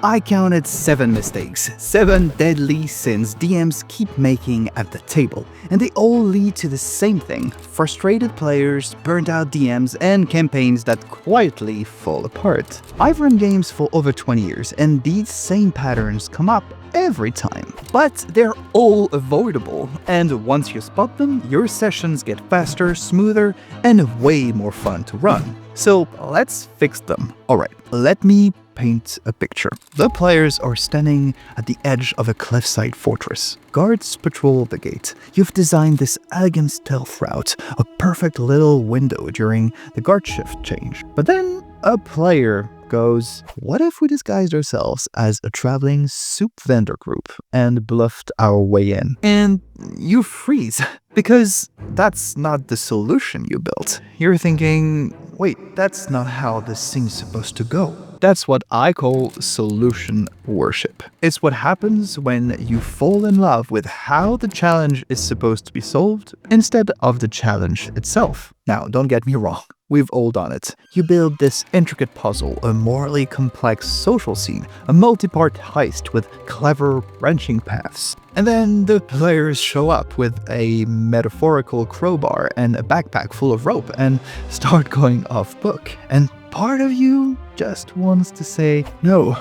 I counted 7 mistakes, 7 deadly sins DMs keep making at the table, and they all lead to the same thing: frustrated players, burnt out DMs, and campaigns that quietly fall apart. I've run games for over 20 years, and these same patterns come up every time. But they're all avoidable, and once you spot them, your sessions get faster, smoother, and way more fun to run. So let's fix them. Alright, let me paint a picture. The players are standing at the edge of a cliffside fortress. Guards patrol the gate. You've designed this elegant stealth route, a perfect little window during the guard shift change. But then a player goes, what if we disguised ourselves as a traveling soup vendor group and bluffed our way in? And you freeze, because that's not the solution you built. You're thinking, wait, that's not how this thing's supposed to go. That's what I call solution worship. It's what happens when you fall in love with how the challenge is supposed to be solved instead of the challenge itself. Now, don't get me wrong. We've all done it. You build this intricate puzzle, a morally complex social scene, a multi-part heist with clever branching paths. And then the players show up with a metaphorical crowbar and a backpack full of rope and start going off book. And part of you just wants to say, no,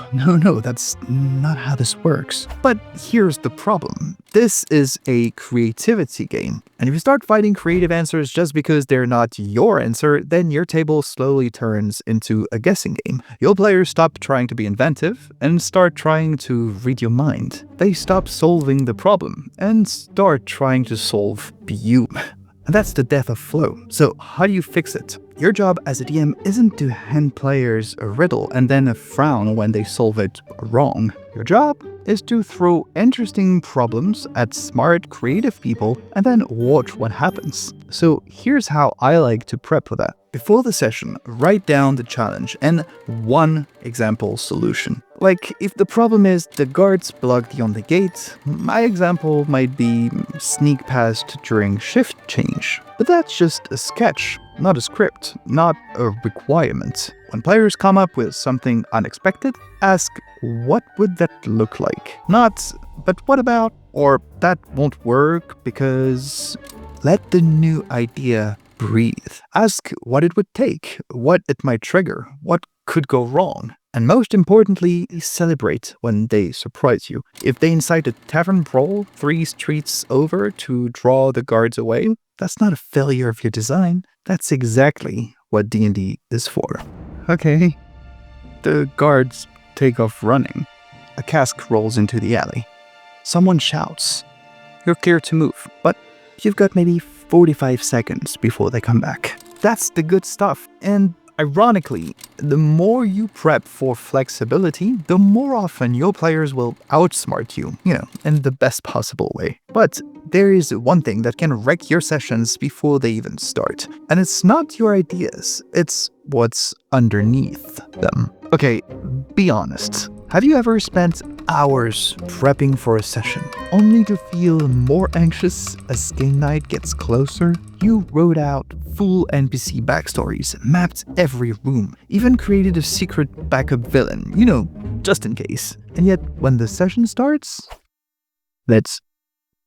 that's not how this works. But here's the problem. This is a creativity game. And if you start finding creative answers just because they're not your answer, then your table slowly turns into a guessing game. Your players stop trying to be inventive and start trying to read your mind. They stop solving the problem and start trying to solve you. And that's the death of flow. So how do you fix it? Your job as a DM isn't to hand players a riddle and then a frown when they solve it wrong. Your job is to throw interesting problems at smart, creative people and then watch what happens. So here's how I like to prep for that. Before the session, write down the challenge and one example solution. Like, if the problem is the guards blocked you on the gate, my example might be sneak past during shift change. But that's just a sketch, not a script, not a requirement. When players come up with something unexpected, ask, what would that look like? Not, but what about? Or that won't work because... Let the new idea breathe. Ask what it would take, what it might trigger, what could go wrong. And most importantly, celebrate when they surprise you. If they incite a tavern brawl 3 streets over to draw the guards away, that's not a failure of your design. That's exactly what D&D is for. Okay. The guards take off running. A cask rolls into the alley. Someone shouts. You're clear to move, but you've got maybe 45 seconds before they come back. That's the good stuff. And ironically, the more you prep for flexibility, the more often your players will outsmart you, in the best possible way. But there is one thing that can wreck your sessions before they even start. And it's not your ideas, it's what's underneath them. Okay, be honest. Have you ever spent hours prepping for a session, only to feel more anxious as game night gets closer? You wrote out full NPC backstories, mapped every room, even created a secret backup villain, just in case. And yet, when the session starts, let's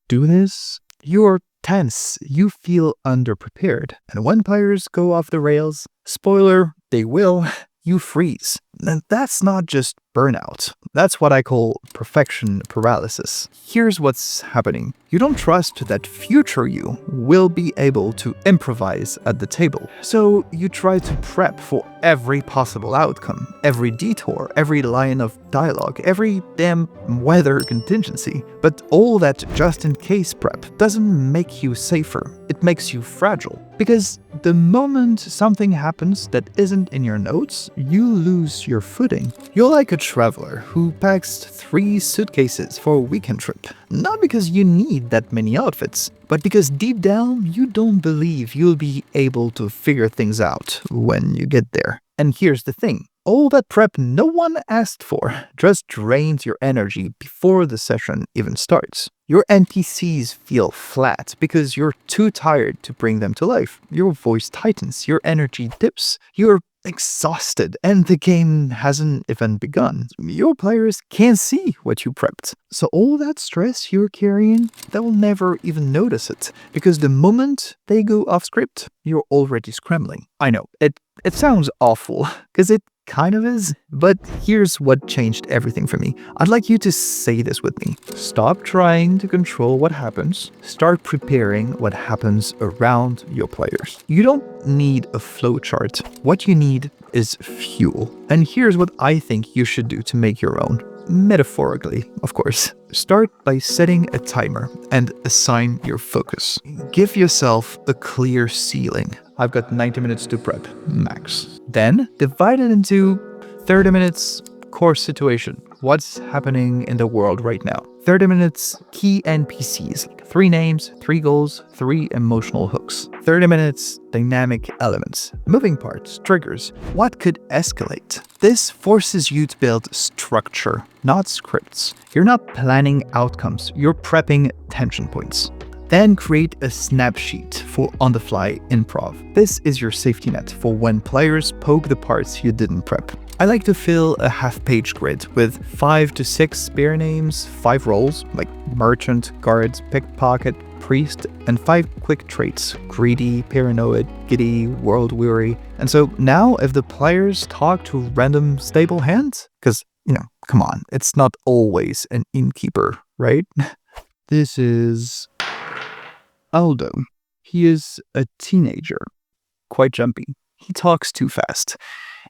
do this, you're tense, you feel underprepared. And when players go off the rails, spoiler, they will, you freeze. And that's not just burnout. That's what I call perfection paralysis. Here's what's happening. You don't trust that future you will be able to improvise at the table. So you try to prep for every possible outcome, every detour, every line of dialogue, every damn weather contingency. But all that just-in-case prep doesn't make you safer. It makes you fragile. Because the moment something happens that isn't in your notes, you lose your footing. You're like a traveler who packs 3 suitcases for a weekend trip. Not because you need that many outfits, but because deep down you don't believe you'll be able to figure things out when you get there. And here's the thing. all that prep no one asked for just drains your energy before the session even starts. Your NPCs feel flat because you're too tired to bring them to life. Your voice tightens, your energy dips, you're exhausted, and the game hasn't even begun. Your players can't see what you prepped. So all that stress you're carrying, they'll never even notice it, because the moment they go off script, you're already scrambling. I know, it sounds awful, because it kind of is, but here's what changed everything for me. I'd like you to say this with me. Stop trying to control what happens. Start preparing what happens around your players. You don't need a flowchart. What you need is fuel. And here's what I think you should do to make your own. Metaphorically, of course. Start by setting a timer and assign your focus. Give yourself a clear ceiling. I've got 90 minutes to prep, max. Then divide it into 30 minutes core situation. What's happening in the world right now? 30 minutes key NPCs, 3 names, 3 goals, 3 emotional hooks. 30 minutes dynamic elements, moving parts, triggers. What could escalate? This forces you to build structure, not scripts. You're not planning outcomes, you're prepping tension points. Then create a snap sheet for on-the-fly improv. This is your safety net for when players poke the parts you didn't prep. I like to fill a half-page grid with 5 to 6 spare names, 5 roles like merchant, guard, pickpocket, priest, and 5 quick traits: greedy, paranoid, giddy, world-weary. And so now if the players talk to random stable hands, because, come on, it's not always an innkeeper, right? This is Aldo. He is a teenager, quite jumpy. He talks too fast,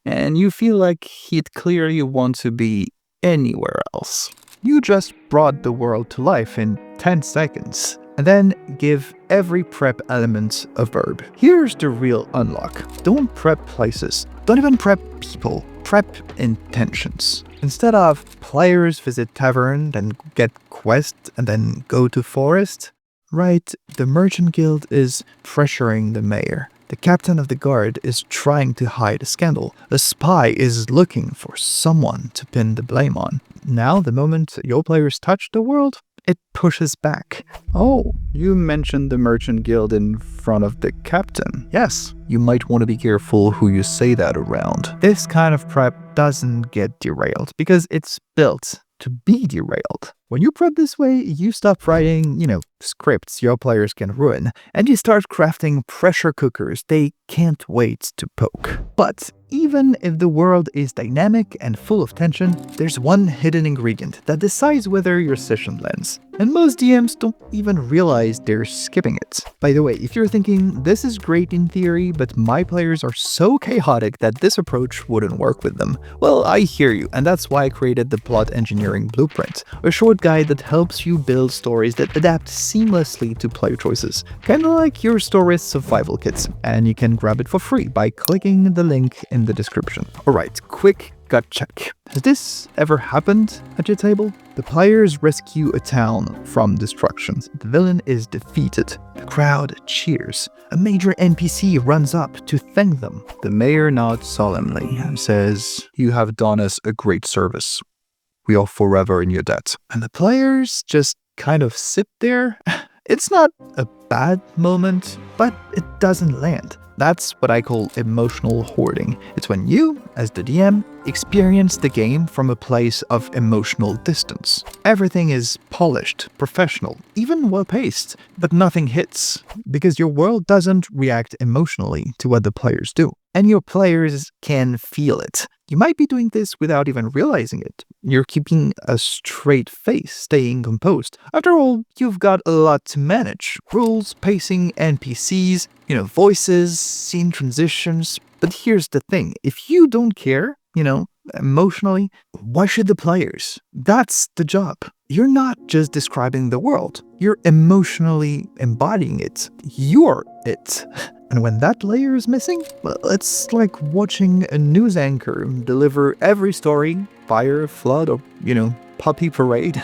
and you feel like he'd clearly want to be anywhere else. You just brought the world to life in 10 seconds, and then give every prep element a verb. Here's the real unlock. Don't prep places. Don't even prep people. Prep intentions. Instead of players visit tavern, then get quest, and then go to forest, right, the Merchant Guild is pressuring the mayor. The captain of the guard is trying to hide a scandal. The spy is looking for someone to pin the blame on. Now, the moment your players touch the world, it pushes back. Oh, you mentioned the Merchant Guild in front of the captain. Yes, you might want to be careful who you say that around. This kind of prep doesn't get derailed because it's built to be derailed. When you prep this way, you stop writing, scripts your players can ruin, and you start crafting pressure cookers they can't wait to poke. But even if the world is dynamic and full of tension, there's one hidden ingredient that decides whether your session lands. And most DMs don't even realize they're skipping it. By the way, if you're thinking, this is great in theory, but my players are so chaotic that this approach wouldn't work with them. Well, I hear you, and that's why I created the Plot Engineering Blueprint, a short guide that helps you build stories that adapt seamlessly to player choices. Kinda like your story's survival kit, and you can grab it for free by clicking the link in the description. Alright, quick gut check. Has this ever happened at your table? The players rescue a town from destruction. The villain is defeated. The crowd cheers. A major NPC runs up to thank them. The mayor nods solemnly and says, "You have done us a great service. We are forever in your debt." And the players just kind of sit there. It's not a bad moment, but it doesn't land. That's what I call emotional hoarding. It's when you, as the DM, experience the game from a place of emotional distance. Everything is polished, professional, even well-paced, but nothing hits, because your world doesn't react emotionally to what the players do. And your players can feel it. You might be doing this without even realizing it. You're keeping a straight face, staying composed. After all, you've got a lot to manage. Rules, pacing, NPCs, voices, scene transitions. But here's the thing. If you don't care, emotionally, why should the players? That's the job. You're not just describing the world. You're emotionally embodying it. You're it. And when that layer is missing, well, it's like watching a news anchor deliver every story, fire, flood, or, puppy parade,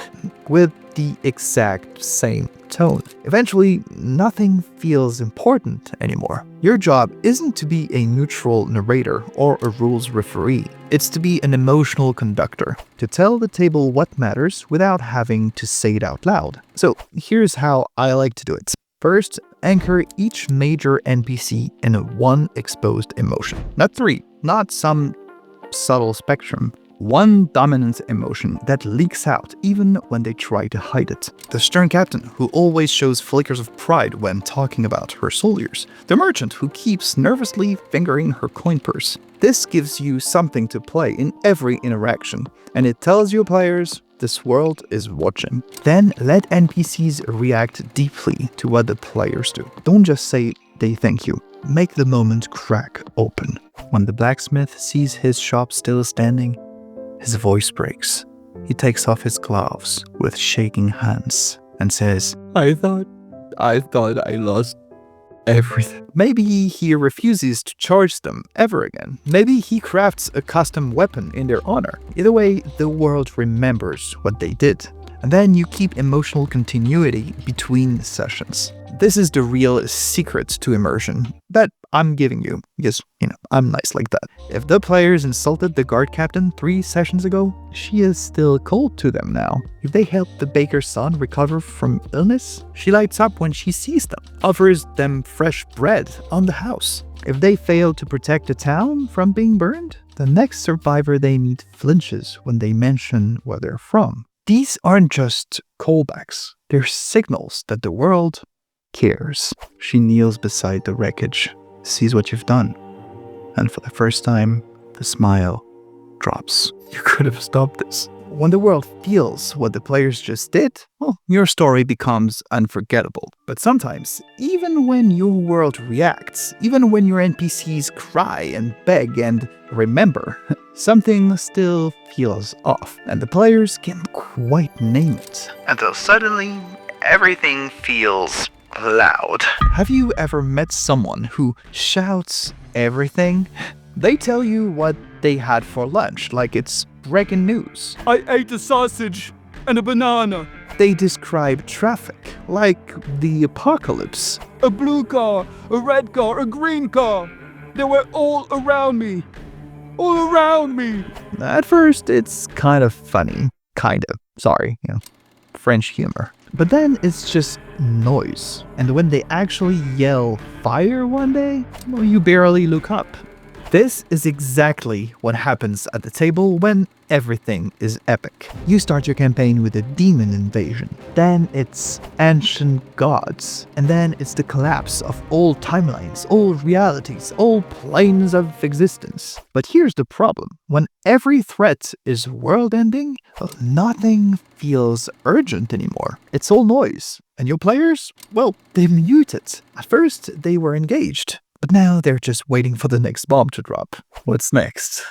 with the exact same tone. Eventually, nothing feels important anymore. Your job isn't to be a neutral narrator or a rules referee. It's to be an emotional conductor, to tell the table what matters without having to say it out loud. So here's how I like to do it. First, anchor each major NPC in one exposed emotion. Not three, not some subtle spectrum. One dominant emotion that leaks out even when they try to hide it. The stern captain who always shows flickers of pride when talking about her soldiers. The merchant who keeps nervously fingering her coin purse. This gives you something to play in every interaction, and it tells your players this world is watching. Then let NPCs react deeply to what the players do. Don't just say they thank you. Make the moment crack open. When the blacksmith sees his shop still standing, his voice breaks. He takes off his gloves with shaking hands and says, I thought I lost everything. Maybe he refuses to charge them ever again. Maybe he crafts a custom weapon in their honor. Either way, the world remembers what they did. And then you keep emotional continuity between sessions. This is the real secret to immersion that I'm giving you, because, I'm nice like that. If the players insulted the guard captain 3 sessions ago, she is still cold to them now. If they helped the baker's son recover from illness, she lights up when she sees them, offers them fresh bread on the house. If they fail to protect the town from being burned, the next survivor they meet flinches when they mention where they're from. These aren't just callbacks, they're signals that the world cares. She kneels beside the wreckage, sees what you've done, and for the first time, the smile drops. You could have stopped this. When the world feels what the players just did, well, your story becomes unforgettable. But sometimes, even when your world reacts, even when your NPCs cry and beg and remember, something still feels off, and the players can't quite name it. Until suddenly, everything feels loud. Have you ever met someone who shouts everything? They tell you what they had for lunch, like it's breaking news. I ate a sausage and a banana. They describe traffic, like the apocalypse. A blue car, a red car, a green car. They were all around me. All around me. At first, it's kind of funny. Sorry, French humor. But then it's just noise. And when they actually yell fire one day, well, you barely look up. This is exactly what happens at the table when everything is epic. You start your campaign with a demon invasion, then it's ancient gods, and then it's the collapse of all timelines, all realities, all planes of existence. But here's the problem. When every threat is world-ending, nothing feels urgent anymore. It's all noise. And your players, well, they mute it. At first, they were engaged. But now they're just waiting for the next bomb to drop. What's next?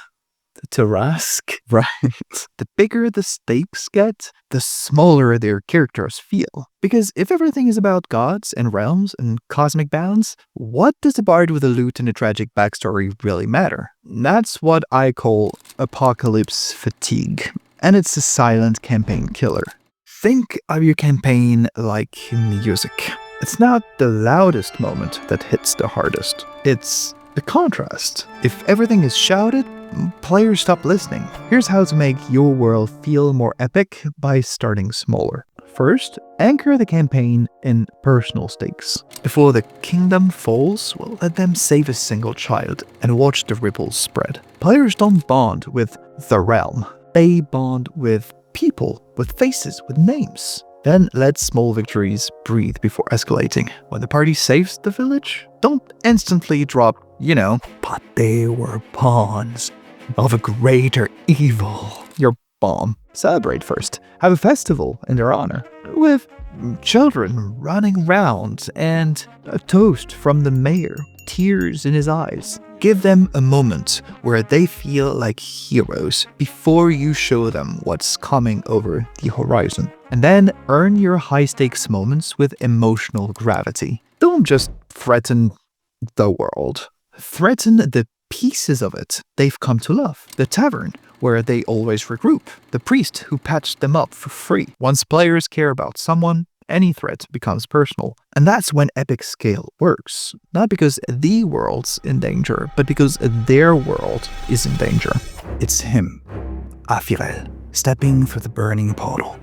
The Tarrasque? Right. The bigger the stakes get, the smaller their characters feel. Because if everything is about gods and realms and cosmic bounds, what does a bard with a lute and a tragic backstory really matter? That's what I call apocalypse fatigue. And it's a silent campaign killer. Think of your campaign like music. It's not the loudest moment that hits the hardest. It's the contrast. If everything is shouted, players stop listening. Here's how to make your world feel more epic by starting smaller. First, anchor the campaign in personal stakes. Before the kingdom falls, well, let them save a single child and watch the ripples spread. Players don't bond with the realm. They bond with people, with faces, with names. Then let small victories breathe before escalating. When the party saves the village, don't instantly drop, but they were pawns of a greater evil. Your bomb. Celebrate first. Have a festival in their honor, with children running around and a toast from the mayor, tears in his eyes. Give them a moment where they feel like heroes before you show them what's coming over the horizon. And then earn your high-stakes moments with emotional gravity. Don't just threaten the world. Threaten the pieces of it they've come to love. The tavern, where they always regroup. The priest who patched them up for free. Once players care about someone, any threat becomes personal. And that's when epic scale works. Not because the world's in danger, but because their world is in danger. It's him, Afirel, stepping through the burning portal.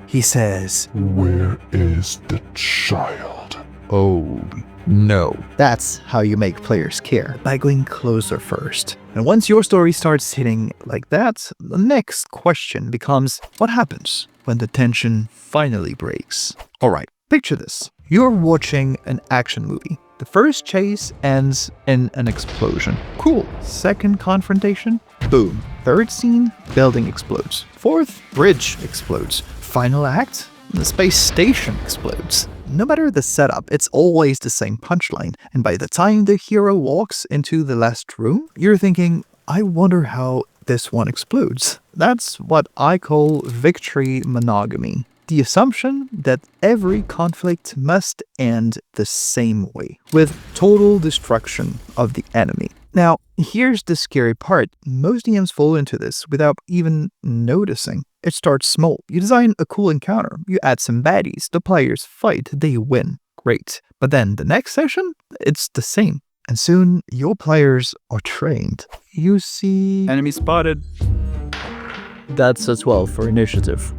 He says, "Where is the child?" "Oh, no." That's how you make players care, by going closer first. And once your story starts hitting like that, the next question becomes, what happens when the tension finally breaks? Alright, picture this. You're watching an action movie. The first chase ends in an explosion. Cool. Second confrontation? Boom. Third scene? Building explodes. Fourth? Bridge explodes. Final act? The space station explodes. No matter the setup, it's always the same punchline, and by the time the hero walks into the last room, you're thinking, I wonder how this one explodes. That's what I call victory monogamy. The assumption that every conflict must end the same way, with total destruction of the enemy. Now, here's the scary part. Most DMs fall into this without even noticing. It starts small. You design a cool encounter, you add some baddies, the players fight, they win. Great. But then the next session, it's the same. And soon, your players are trained. You see... Enemy spotted. That's a 12 for initiative.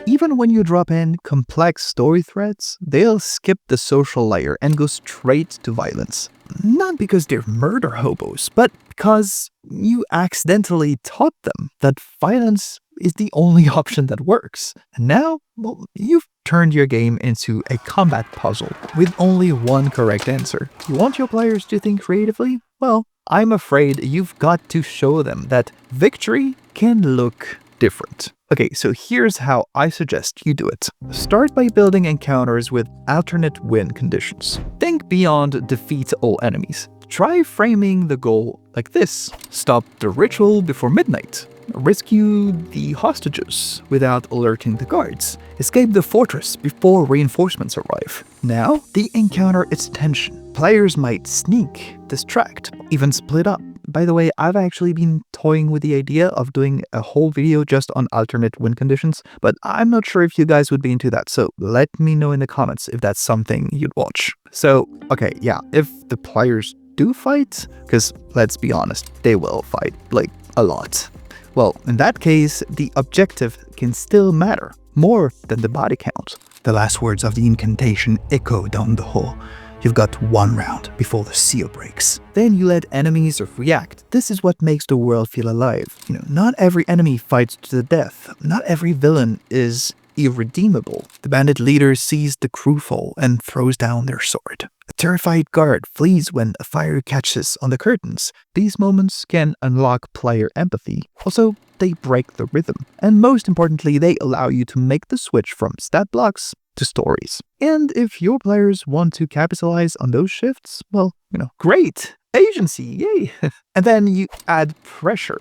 Even when you drop in complex story threads, they'll skip the social layer and go straight to violence. Not because they're murder hobos, but because you accidentally taught them that violence is the only option that works. And now, well, you've turned your game into a combat puzzle with only one correct answer. You want your players to think creatively? Well, I'm afraid you've got to show them that victory can look different. Okay, so here's how I suggest you do it. Start by building encounters with alternate win conditions. Think beyond defeat all enemies. Try framing the goal like this. Stop the ritual before midnight. Rescue the hostages without alerting the guards. Escape the fortress before reinforcements arrive. Now, the encounter is tension. Players might sneak, distract, even split up. By the way, I've actually been toying with the idea of doing a whole video just on alternate win conditions, but I'm not sure if you guys would be into that, so let me know in the comments if that's something you'd watch. So, okay, yeah, if the players do fight, because let's be honest, they will fight, like, a lot. Well, in that case, the objective can still matter, more than the body count. The last words of the incantation echo down the hall. You've got one round before the seal breaks. Then you let enemies react. This is what makes the world feel alive. Not every enemy fights to the death. Not every villain is irredeemable. The bandit leader sees the crew fall and throws down their sword. A terrified guard flees when a fire catches on the curtains. These moments can unlock player empathy. Also, they break the rhythm. And most importantly, they allow you to make the switch from stat blocks to stories. And if your players want to capitalize on those shifts, well, great! Agency, yay! And then you add pressure.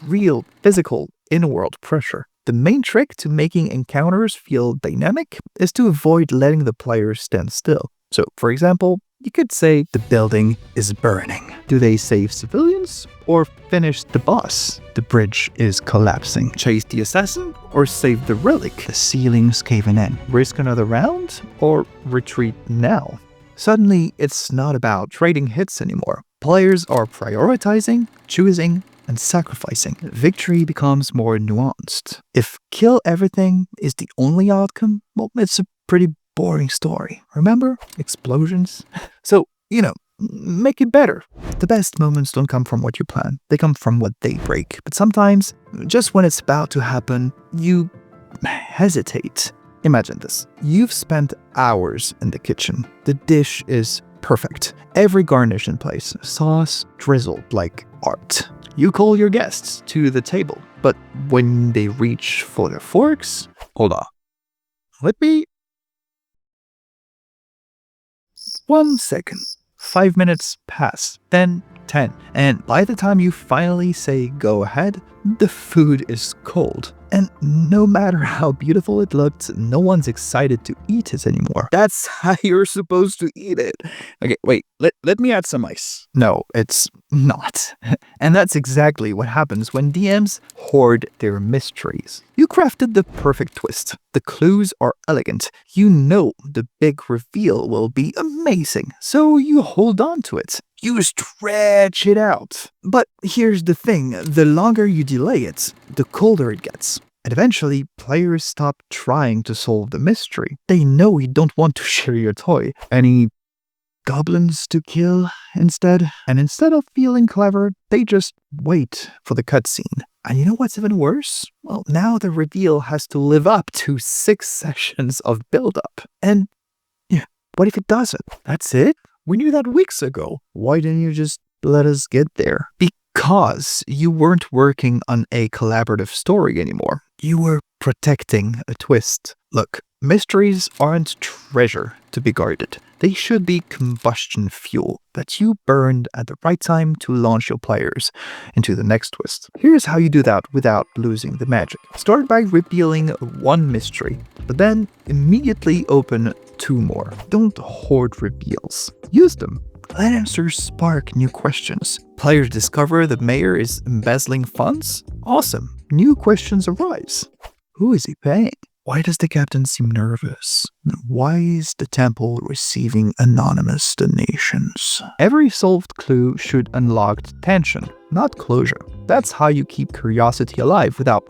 Real, physical, in-world pressure. The main trick to making encounters feel dynamic is to avoid letting the players stand still. So, for example, you could say the building is burning. Do they save civilians or finish the boss? The bridge is collapsing. Chase the assassin or save the relic? The ceiling's caving in. Risk another round or retreat now? Suddenly, it's not about trading hits anymore. Players are prioritizing, choosing, and sacrificing. Victory becomes more nuanced. If kill everything is the only outcome, well, it's a pretty boring story. Remember? Explosions? So, make it better. The best moments don't come from what you plan. They come from what they break. But sometimes, just when it's about to happen, you hesitate. Imagine this. You've spent hours in the kitchen. The dish is perfect. Every garnish in place. Sauce drizzled like art. You call your guests to the table. But when they reach for their forks... Hold on. Let me... 1 second. 5 minutes pass. Then 10. And by the time you finally say go ahead, the food is cold. And no matter how beautiful it looked, no one's excited to eat it anymore. That's how you're supposed to eat it. Okay, wait, let me add some ice. No, it's not. And that's exactly what happens when DMs hoard their mysteries. You crafted the perfect twist. The clues are elegant. You know the big reveal will be amazing, so you hold on to it. You stretch it out. But here's the thing, the longer you delay it, the colder it gets. And eventually, players stop trying to solve the mystery. They know you don't want to share your toy. Any goblins to kill instead? And instead of feeling clever, they just wait for the cutscene. And you know what's even worse? Well, now the reveal has to live up to 6 sessions of build-up. And yeah, what if it doesn't? That's it? We knew that weeks ago. Why didn't you just let us get there? Because you weren't working on a collaborative story anymore. You were protecting a twist. Look, mysteries aren't treasure to be guarded. They should be combustion fuel that you burned at the right time to launch your players into the next twist. Here's how you do that without losing the magic. Start by revealing one mystery, but then immediately open 2 more. Don't hoard reveals. Use them. Let answers spark new questions. Players discover the mayor is embezzling funds? Awesome. New questions arise. Who is he paying? Why does the captain seem nervous? Why is the temple receiving anonymous donations? Every solved clue should unlock tension, not closure. That's how you keep curiosity alive without,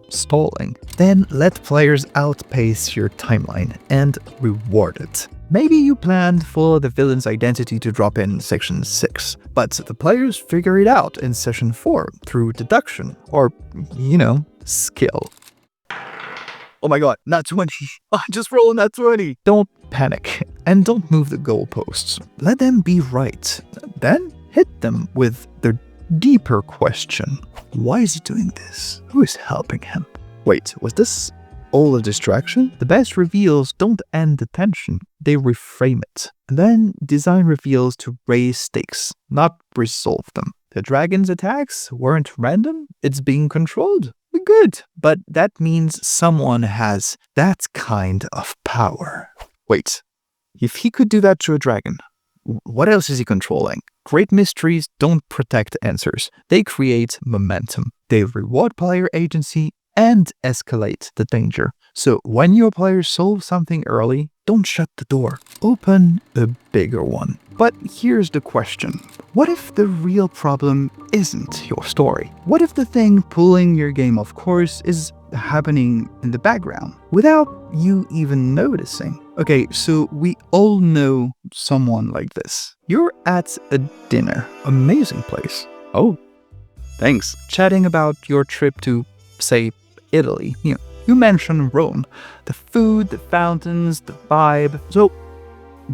stalling. Then let players outpace your timeline and reward it. Maybe you planned for the villain's identity to drop in Section 6, but the players figure it out in Session 4 through deduction or, skill. Oh my god, nat 20. Just roll a nat 20. Don't panic and don't move the goalposts. Let them be right. Then hit them with their deeper question. Why is he doing this? Who is helping him? Wait, was this all a distraction? The best reveals don't end the tension, they reframe it. And then design reveals to raise stakes, not resolve them. The dragon's attacks weren't random, it's being controlled. Good, but that means someone has that kind of power. Wait, if he could do that to a dragon, what else is he controlling? Great mysteries don't protect answers. They create momentum. They reward player agency and escalate the danger. So when your players solve something early, don't shut the door. Open a bigger one. But here's the question. What if the real problem isn't your story? What if the thing pulling your game off course is happening in the background without you even noticing? Okay, so we all know someone like this. You're at a dinner. Amazing place. Oh, thanks. Chatting about your trip to, say, Italy. You mentioned Rome. The food, the fountains, the vibe. So,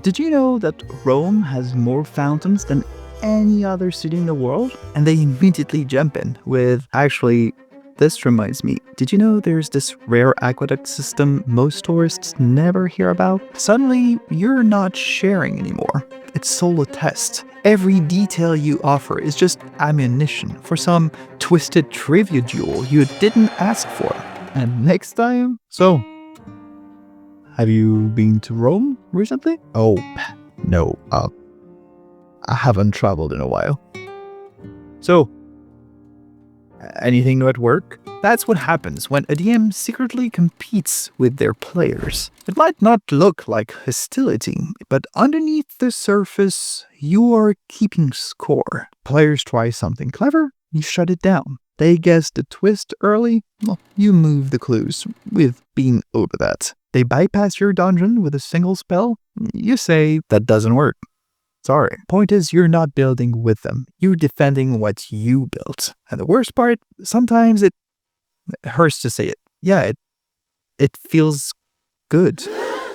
did you know that Rome has more fountains than any other city in the world? And they immediately jump in with, actually, this reminds me, did you know there's this rare aqueduct system most tourists never hear about? Suddenly, you're not sharing anymore. It's solo test. Every detail you offer is just ammunition for some twisted trivia duel you didn't ask for. And next time? So, have you been to Rome recently? Oh, no. I haven't traveled in a while. So, anything new at work? That's what happens when a DM secretly competes with their players. It might not look like hostility, but underneath the surface, you are keeping score. Players try something clever, you shut it down. They guess the twist early, well, you move the clues. We've been over that. They bypass your dungeon with a single spell, you say, that doesn't work. Sorry. Point is, you're not building with them. You're defending what you built. And the worst part, sometimes it hurts to say it. Yeah, it feels good.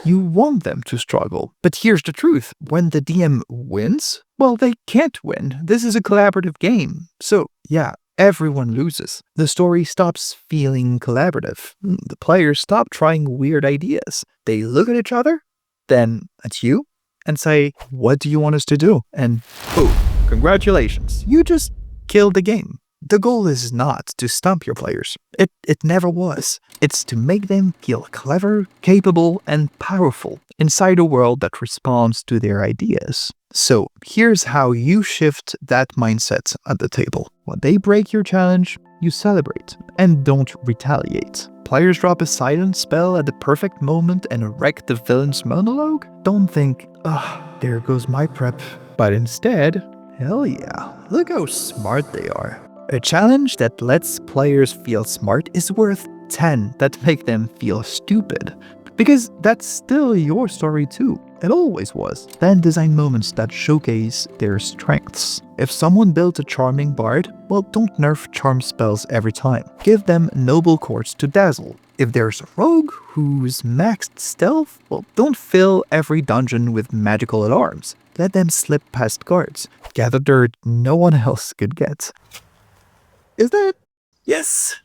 You want them to struggle. But here's the truth. When the DM wins, well, they can't win. This is a collaborative game. So, yeah, everyone loses. The story stops feeling collaborative. The players stop trying weird ideas. They look at each other, then at you, and say, what do you want us to do? And boom, Congratulations, you just killed the game. The goal is not to stump your players. It never was. It's to make them feel clever, capable, and powerful inside a world that responds to their ideas. So here's how you shift that mindset at the table. When they break your challenge, you celebrate and don't retaliate. Players drop a silent spell at the perfect moment and wreck the villain's monologue? Don't think, there goes my prep. But instead, hell yeah, look how smart they are. A challenge that lets players feel smart is worth 10 that make them feel stupid. Because that's still your story too. It always was. Then design moments that showcase their strengths. If someone built a charming bard, well, don't nerf charm spells every time. Give them noble courts to dazzle. If there's a rogue who's maxed stealth, well, don't fill every dungeon with magical alarms. Let them slip past guards. Gather dirt no one else could get. Is that? Yes.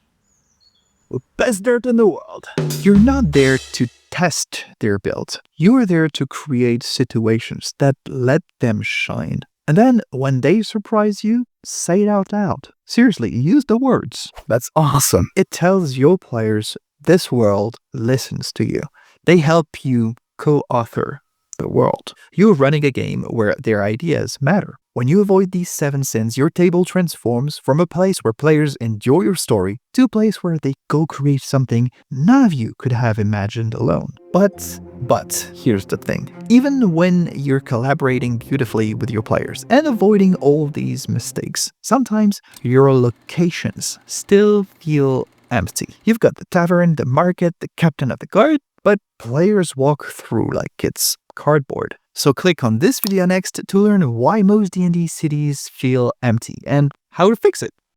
Best dirt in the world. You're not there to test their build. You're there to create situations that let them shine. And then when they surprise you, say it out loud. Seriously, use the words. That's awesome. It tells your players this world listens to you. They help you co-author the world. You're running a game where their ideas matter. When you avoid these 7 sins, your table transforms from a place where players enjoy your story to a place where they go create something none of you could have imagined alone. But here's the thing. Even when you're collaborating beautifully with your players and avoiding all these mistakes, sometimes your locations still feel empty. You've got the tavern, the market, the captain of the guard, but players walk through like it's cardboard. So click on this video next to learn why most D&D cities feel empty and how to fix it.